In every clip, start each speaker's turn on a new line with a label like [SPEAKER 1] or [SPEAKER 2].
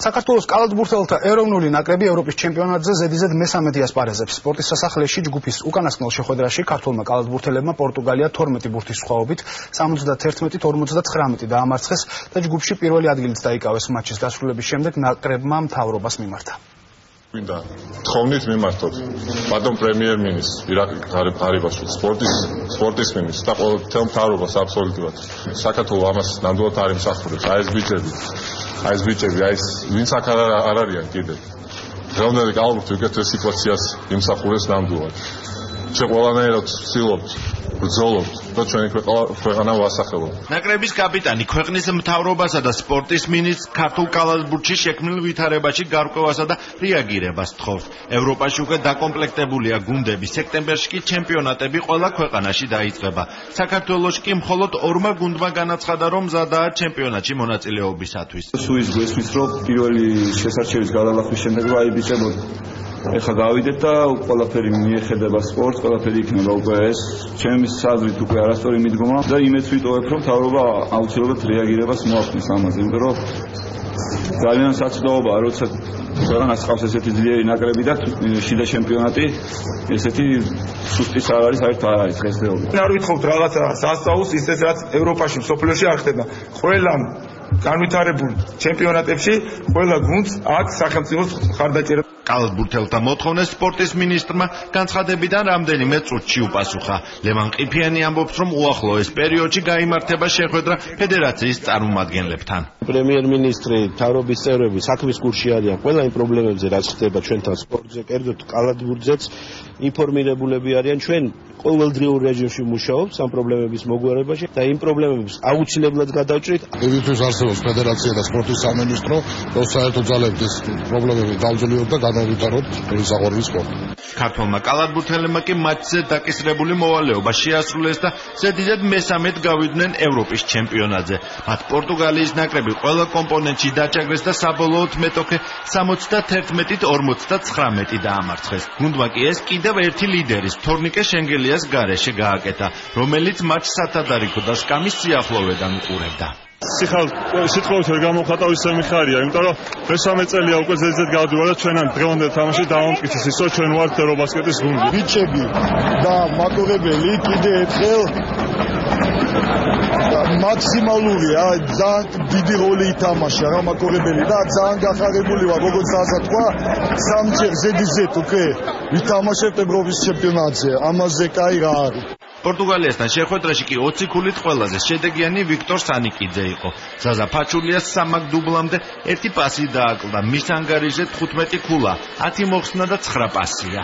[SPEAKER 1] საქართველოს კალათბურთელთა ეროვნული ნაკრები ევროპის ჩემპიონატზე ზედიზედ მესამედი ასპარეზებს. სპორტის სასახლეში ჯგუფის უკანასკნელ შეხვედრაში ქართველმა კალათბურთელებმა პორტუგალია 12 ბურთის სხვაობით 71-59 დაამარცხეს და ჯგუფში პირველი ადგილიც დაიკავეს. მატჩის დასრულების შემდეგ ნაკრებმა მთავრობას მიმართა.
[SPEAKER 2] მინდა თხოვნით მიმართოთ ბატონ პრემიერ-მინისტრს ირაკლი ღარიბაშვილს, სპორტის მინისტრს და ყოველთელ მთავრობას აბსოლუტურად. საქართველოს ამას ნამდვილად არ იმსახურებს. აი ეს ბიჭები, ვინც აქ არ არიან კიდევ. დღევანდელი კალათბურთი უკეთეს სიტუაციას იმსახურებს ნამდვილად. ჩვენ ყველანაირად ვცდილობთ, ბრძოლობთ და ჩვენი ქვეყანა ვასახელოთ.
[SPEAKER 3] ნაკრების კაპიტანი ქვეყნის მთავრობასა და სპორტის მინისტრს ქართულ კალათბურთში შექმნილ ვითარებაში გარკვევასა და რეაგირებას თხოვს. ევროპაში უკვე დაკომპლექტებულია გუნდები, სექტემბერში კი ჩემპიონატები ყველა ქვეყანაში დაიწყება. საქართველოში კი მხოლოდ 2 გუნდმა განაცხადა, რომ მზადაა ჩემპიონატში მონაწილეობისათვის.
[SPEAKER 4] სუის გვესმის, რომ პირველი შესარჩევის გადალახვის შემდეგ რა იბიჭებოდა. ეხლა გავიდეთ და ყველაფერი მიეხედება სპორტს, ყველაფერი იქნება უკვე ეს ჩემი საზრით უკვე არასწორი მიდგომა და იმეც ვიტოვებ, რომ მთავრობა აუცილებლად რეაგირებას მოახდინს ამაზე, იმიტომ რომ ძალიან საცდაობაა, როცა ქვეყანას ყავს ესეთი ძლიერი ნაკრები და შიდა ჩემპიონატი ესეთი სუსტიც არ არის, საერთოდ არ არის დღესდღეობით.
[SPEAKER 5] არ ვითხოვთ რაღაცა სასწაულს ისეთ რაც ევროპაში, მსოფლიოში არ ხდება. ყველა განვითარებულ ჩემპიონატებში ყველა გუნდს აქვს სახელმწიფოს მხარდაჭერა.
[SPEAKER 3] კალათბურთელთა მოთხოვნეს სპორტის მინისტრმა განცხადებიდან რამდენიმე წუთში უპასუხა. ლევან ყიფიანი ამბობს, რომ უახლოეს პერიოდში გაიმართება შეხვედრა ფედერაციის წარმომადგენლებთან.
[SPEAKER 6] პრემიერ-მინისტრი, მთავრობის წევრები საქმის კურსში არიან ყველა იმ პრობლემებზე, რაც ხდება ჩვენთან სპორტზე, კერძოდ კალათბურთზეც ინფორმირებულები არიან. ჩვენ ყოველდღიურ რეჟიმში მუშაობთ ამ პრობლემების მოგვარებაში და იმ პრობლემებს აუცილებლად გადავჭრით.
[SPEAKER 7] იმისთვის არსებობს ფედერაცია და სპორტის სამინისტრო, რომ საერთოდ ძალებით ეს პრობლემები დავძლიოთ და განავითაროთ საყვარელი სპორტი.
[SPEAKER 3] ქართველმა კალათბურთელებმა კი მატჩზე დაკისრებული მოვალეობა შეასრულეს და ზედიზედ მესამედ გავიდნენ ევროპის ჩემპიონატზე. მათ პორტუგალიის ნაკრები ყველა კომპონენტში დაჭაგრეს და საბოლოოდ მეტოქე 71-59 დაამარცხეს. გუნდმა კი ეს კიდევ ერთი ლიდერის თორნიკე შენგელიას გარეშე გააკეთა, რომელიც მატჩს სათადარიქო და სკამის სიახლოვედან უყურებდა.
[SPEAKER 8] სიტყვით ვერ გამოხატავ ისე მიხარია, იმიტომ რომ მესამე წელია უკვე ზედიზედ გავდივარ და ჩვენან დღევანდელ თამაში დავამტკიცეს ის, რომ ჩვენ ვართ ევრობასკეტის გუნდი.
[SPEAKER 7] ბიჭები და მაყურებელი კიდე ერთხელ მაქსიმალურია, ძალიან დიდი როლი ითამაშა რა მაყურებელი და ძალიან გახარებული ვარ, როგორც ასე თქვა, სამჯერ ზედიზედ უკვე ვითამაშებთ ევროპის ჩემპიონატზე. ამაზე კაი რა არის.
[SPEAKER 3] პორტუგალიასთან შეხვედრაში კი 20 ქულით ყველაზე შედეგიანი ვიქტორ სანიკიძე იყო. ზაზა ფაჩულიას სამაგ დუბლამდე 1 პასი დააკლდა, მის ანგარიშზე 15 ქულა, 10 მოხსნა და 9 პასია.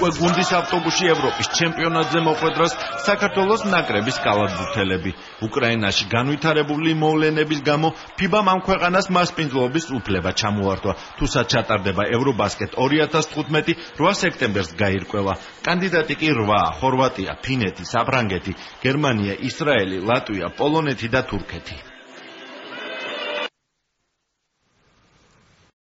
[SPEAKER 3] უკვე გუნდის ავტობუსში ევროპის ჩემპიონატზე მოხვედრას საქართველოს ნაკრების კალათბურთელები. უკრაინაში განვითარებული მოვლენების გამო ფიბამ ამ ქვეყანას მასპინძლობის უფლება ჩამოართვა. თუსაც ჩატარდება ევრობასკეტ 2015 8 სექტემბერს გაირკვევა. კანდიდატი კი 8: ხორვატია, ფინეთი, საფრანგეთი, გერმანია, ისრაელი, ლატვია, პოლონეთი და თურქეთი.